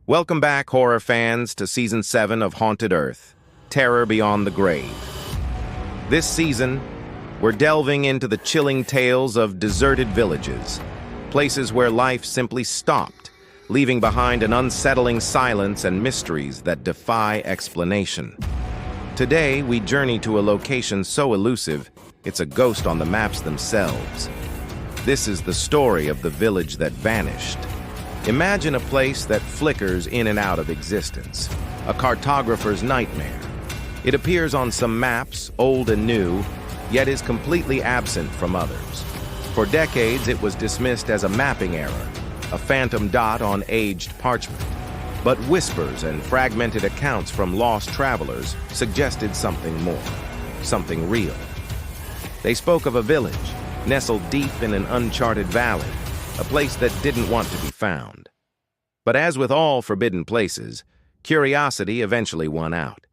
Welcome back, horror fans, to Season 7 of Haunted Earth, Terror Beyond the Grave. This season, we're delving into the chilling tales of deserted villages, places where life simply stopped, leaving behind an unsettling silence and mysteries that defy explanation. Today, we journey to a location so elusive, it's a ghost on the maps themselves. This is the story of the village that vanished. Imagine a place that flickers in and out of existence, a cartographer's nightmare. It appears on some maps, old and new, yet is completely absent from others. For decades, it was dismissed as a mapping error, a phantom dot on aged parchment. But whispers and fragmented accounts from lost travelers suggested something more, something real. They spoke of a village, nestled deep in an uncharted valley, a place that didn't want to be found. But as with all forbidden places, curiosity eventually won out.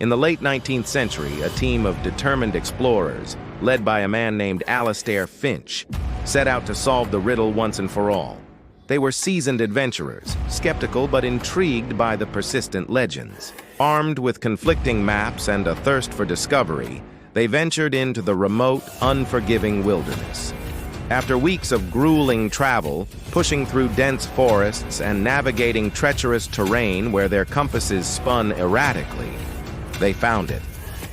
In the late 19th century, a team of determined explorers, led by a man named Alastair Finch, set out to solve the riddle once and for all. They were seasoned adventurers, skeptical but intrigued by the persistent legends. Armed with conflicting maps and a thirst for discovery, they ventured into the remote, unforgiving wilderness. After weeks of grueling travel, pushing through dense forests and navigating treacherous terrain where their compasses spun erratically, they found it.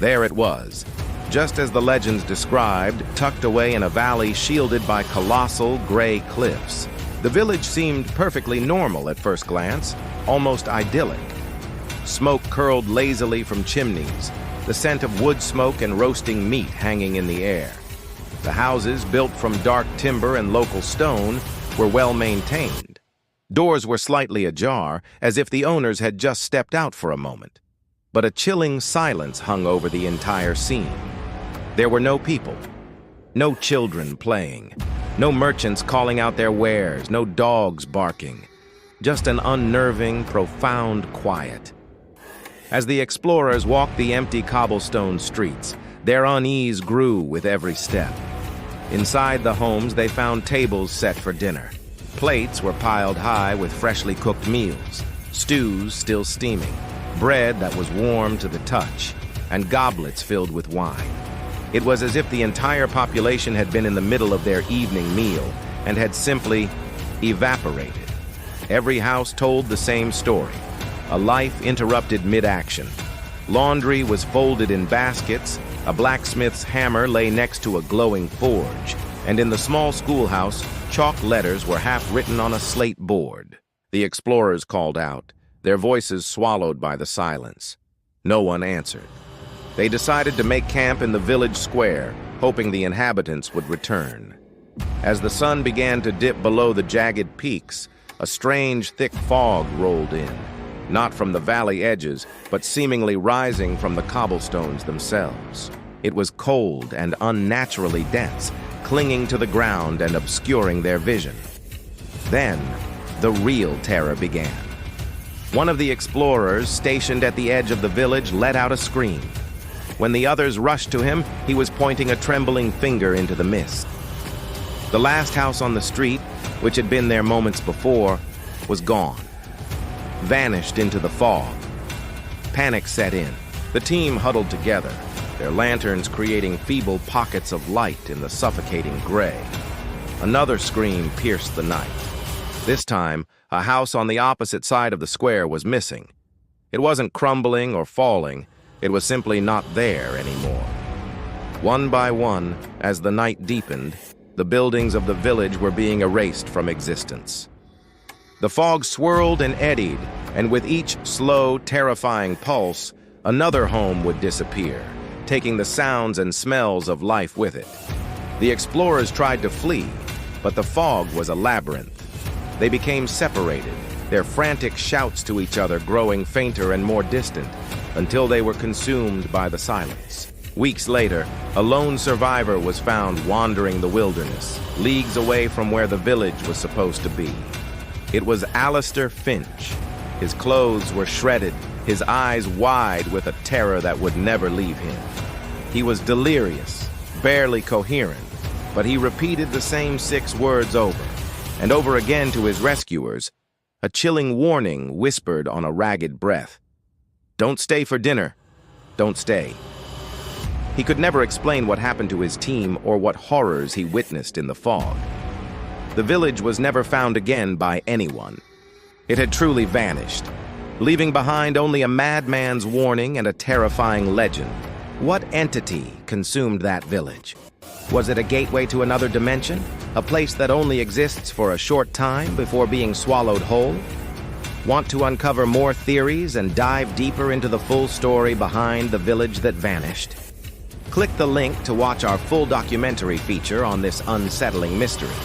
There it was, just as the legends described, tucked away in a valley shielded by colossal gray cliffs. The village seemed perfectly normal at first glance, almost idyllic. Smoke curled lazily from chimneys, the scent of wood smoke and roasting meat hanging in the air. The houses, built from dark timber and local stone, were well maintained. Doors were slightly ajar, as if the owners had just stepped out for a moment. But a chilling silence hung over the entire scene. There were no people, no children playing, no merchants calling out their wares, no dogs barking. Just an unnerving, profound quiet. As the explorers walked the empty cobblestone streets, their unease grew with every step. Inside the homes, they found tables set for dinner. Plates were piled high with freshly cooked meals, stews still steaming, bread that was warm to the touch, and goblets filled with wine. It was as if the entire population had been in the middle of their evening meal and had simply evaporated. Every house told the same story, a life interrupted mid-action. Laundry was folded in baskets, a blacksmith's hammer lay next to a glowing forge, and in the small schoolhouse, chalk letters were half written on a slate board. The explorers called out, their voices swallowed by the silence. No one answered. They decided to make camp in the village square, hoping the inhabitants would return. As the sun began to dip below the jagged peaks, a strange, thick fog rolled in. Not from the valley edges, but seemingly rising from the cobblestones themselves. It was cold and unnaturally dense, clinging to the ground and obscuring their vision. Then, the real terror began. One of the explorers stationed at the edge of the village let out a scream. When the others rushed to him, he was pointing a trembling finger into the mist. The last house on the street, which had been there moments before, was gone. Vanished into the fog. Panic set in. The team huddled together, their lanterns creating feeble pockets of light in the suffocating gray. Another scream pierced the night. This time, a house on the opposite side of the square was missing. It wasn't crumbling or falling, it was simply not there anymore. One by one, as the night deepened, the buildings of the village were being erased from existence. The fog swirled and eddied, and with each slow, terrifying pulse, another home would disappear, taking the sounds and smells of life with it. The explorers tried to flee, but the fog was a labyrinth. They became separated, their frantic shouts to each other growing fainter and more distant, until they were consumed by the silence. Weeks later, a lone survivor was found wandering the wilderness, leagues away from where the village was supposed to be. It was Alastair Finch. His clothes were shredded, his eyes wide with a terror that would never leave him. He was delirious, barely coherent, but he repeated the same 6 words over and over again to his rescuers, a chilling warning whispered on a ragged breath. "Don't stay for dinner. Don't stay." He could never explain what happened to his team or what horrors he witnessed in the fog. The village was never found again by anyone. It had truly vanished, leaving behind only a madman's warning and a terrifying legend. What entity consumed that village? Was it a gateway to another dimension? A place that only exists for a short time before being swallowed whole? Want to uncover more theories and dive deeper into the full story behind the village that vanished? Click the link to watch our full documentary feature on this unsettling mystery.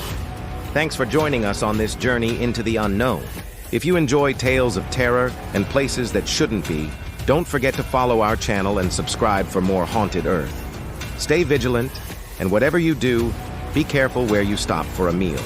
Thanks for joining us on this journey into the unknown. If you enjoy tales of terror and places that shouldn't be, don't forget to follow our channel and subscribe for more Haunted Earth. Stay vigilant, and whatever you do, be careful where you stop for a meal.